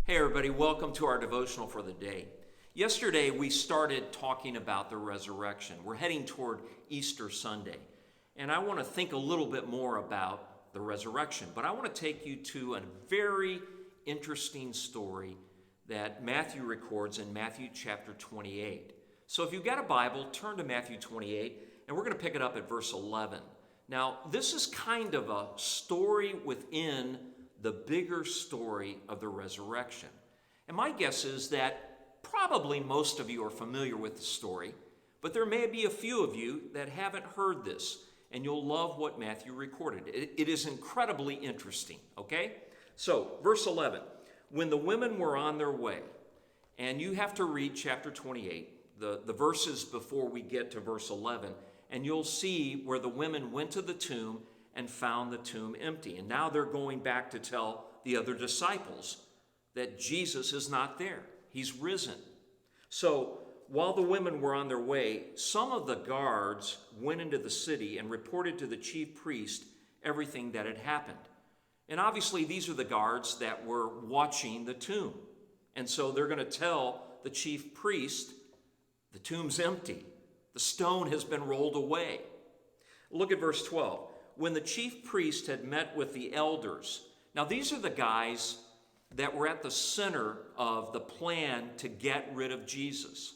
Hey everybody, welcome to our devotional for the day. Yesterday we started talking about the resurrection. We're heading toward Easter Sunday, and I want to think a little bit more about the resurrection, but I want to take you to a very interesting story that Matthew records in Matthew chapter 28. So if you've got a Bible, turn to Matthew 28, and we're going to pick it up at verse 11. Now, this is kind of a story within the bigger story of the resurrection. And my guess is that probably most of you are familiar with the story, but there may be a few of you that haven't heard this, and you'll love what Matthew recorded. It is incredibly interesting, okay? So, verse 11, when the women were on their way, and you have to read chapter 28, the verses before we get to verse 11, and you'll see where the women went to the tomb and found the tomb empty. And now they're going back to tell the other disciples that Jesus is not there. He's risen. So while the women were on their way, some of the guards went into the city and reported to the chief priest everything that had happened. And obviously these are the guards that were watching the tomb. And so they're going to tell the chief priest, the tomb's empty. The stone has been rolled away. Look at verse 12. When the chief priest had met with the elders. Now, these are the guys that were at the center of the plan to get rid of Jesus.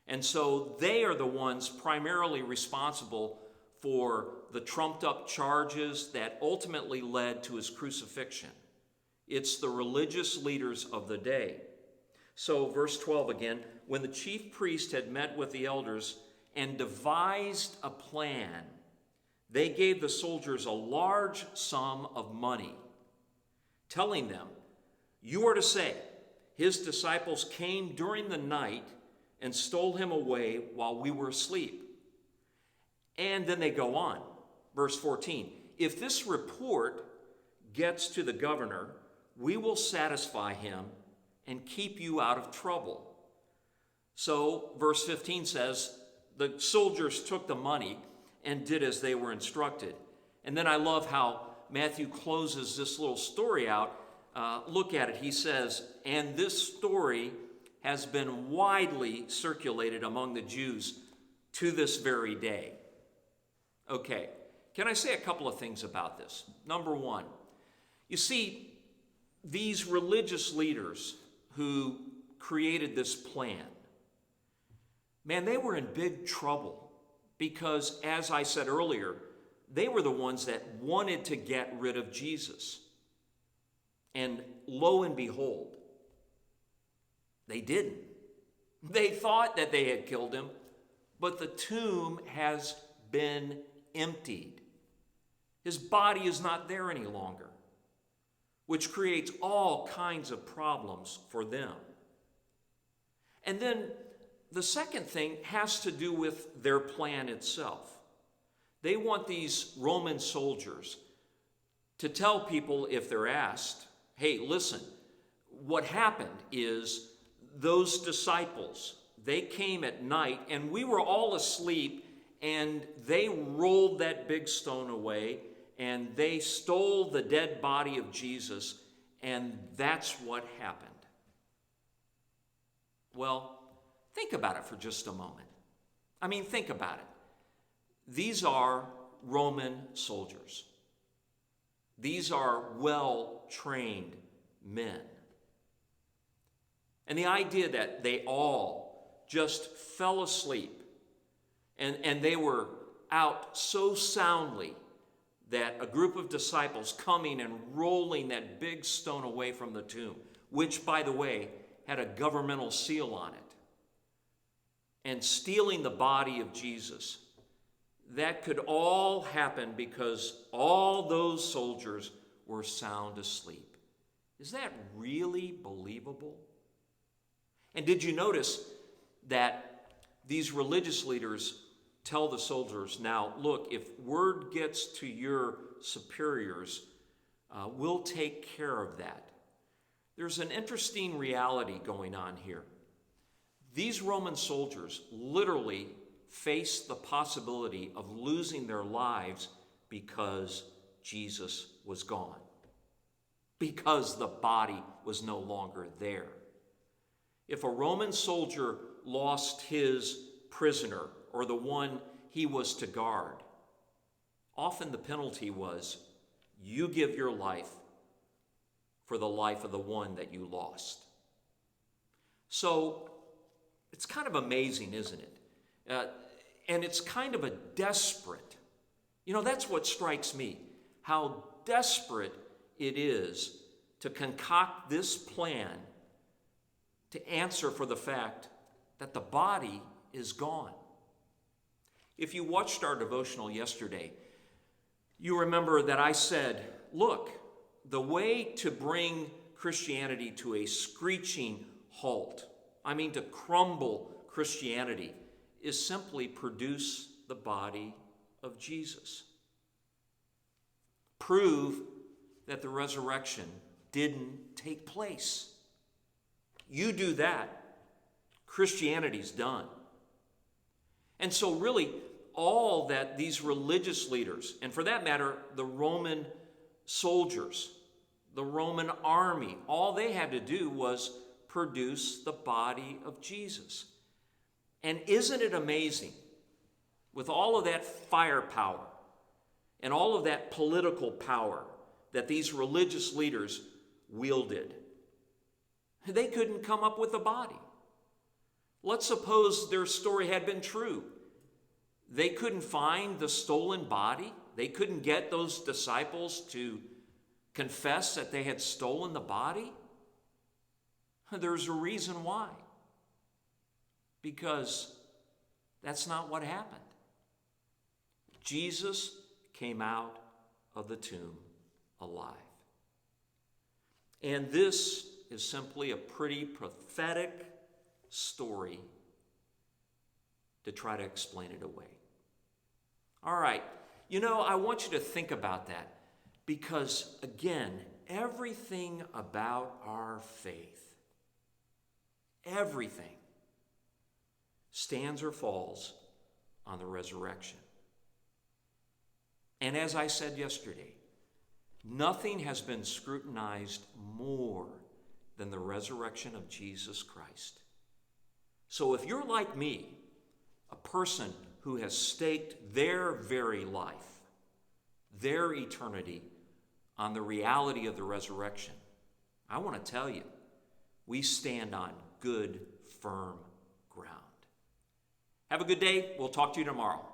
And so they are the ones primarily responsible for the trumped up charges that ultimately led to his crucifixion. It's the religious leaders of the day. So, verse 12 again, when the chief priest had met with the elders and devised a plan, they gave the soldiers a large sum of money, telling them, "You are to say, his disciples came during the night and stole him away while we were asleep." And then they go on. Verse 14, "If this report gets to the governor, we will satisfy him and keep you out of trouble." So verse 15 says, the soldiers took the money and did as they were instructed. And then I love how Matthew closes this little story out. Look at it. He says, "And this story has been widely circulated among the Jews to this very day." Okay, can I say a couple of things about this? Number one, you see, these religious leaders who created this plan, man, they were in big trouble. Because, as I said earlier, they were the ones that wanted to get rid of Jesus. And lo and behold, they didn't. They thought that they had killed him, but the tomb has been emptied. His body is not there any longer, which creates all kinds of problems for them. And then the second thing has to do with their plan itself. They want these Roman soldiers to tell people, if they're asked, "Hey, listen, what happened is those disciples, they came at night and we were all asleep and they rolled that big stone away and they stole the dead body of Jesus, and that's what happened." Well, think about it for just a moment. I mean, think about it. These are Roman soldiers. These are well-trained men. And the idea that they all just fell asleep and they were out so soundly that a group of disciples coming and rolling that big stone away from the tomb, which, by the way, had a governmental seal on it, and stealing the body of Jesus, that could all happen because all those soldiers were sound asleep. Is that really believable? And did you notice that these religious leaders tell the soldiers, "Now, look, if word gets to your superiors, we'll take care of that." There's an interesting reality going on here. These Roman soldiers literally faced the possibility of losing their lives because Jesus was gone. because the body was no longer there. If a Roman soldier lost his prisoner or the one he was to guard, often the penalty was you give your life for the life of the one that you lost. So it's kind of amazing, isn't it? And it's kind of a desperate, that's what strikes me, how desperate it is to concoct this plan to answer for the fact that the body is gone. If you watched our devotional yesterday, you remember that I said, look, the way to bring Christianity to a screeching halt, to crumble Christianity, is simply produce the body of Jesus. Prove that the resurrection didn't take place. You do that, Christianity's done. And so really, all that these religious leaders, and for that matter, the Roman soldiers, the Roman army, all they had to do was produce the body of Jesus. And isn't it amazing, with all of that firepower and all of that political power that these religious leaders wielded, they couldn't come up with a body. Let's suppose their story had been true. They couldn't find the stolen body. They couldn't get those disciples to confess that they had stolen the body. There's a reason why. Because that's not what happened. Jesus came out of the tomb alive. And this is simply a pretty pathetic story to try to explain it away. All right, I want you to think about that because, again, everything about our faith, everything stands or falls on the resurrection. And as I said yesterday, nothing has been scrutinized more than the resurrection of Jesus Christ. So if you're like me, a person who has staked their very life, their eternity on the reality of the resurrection, I want to tell you, we stand on good, firm ground. Have a good day. We'll talk to you tomorrow.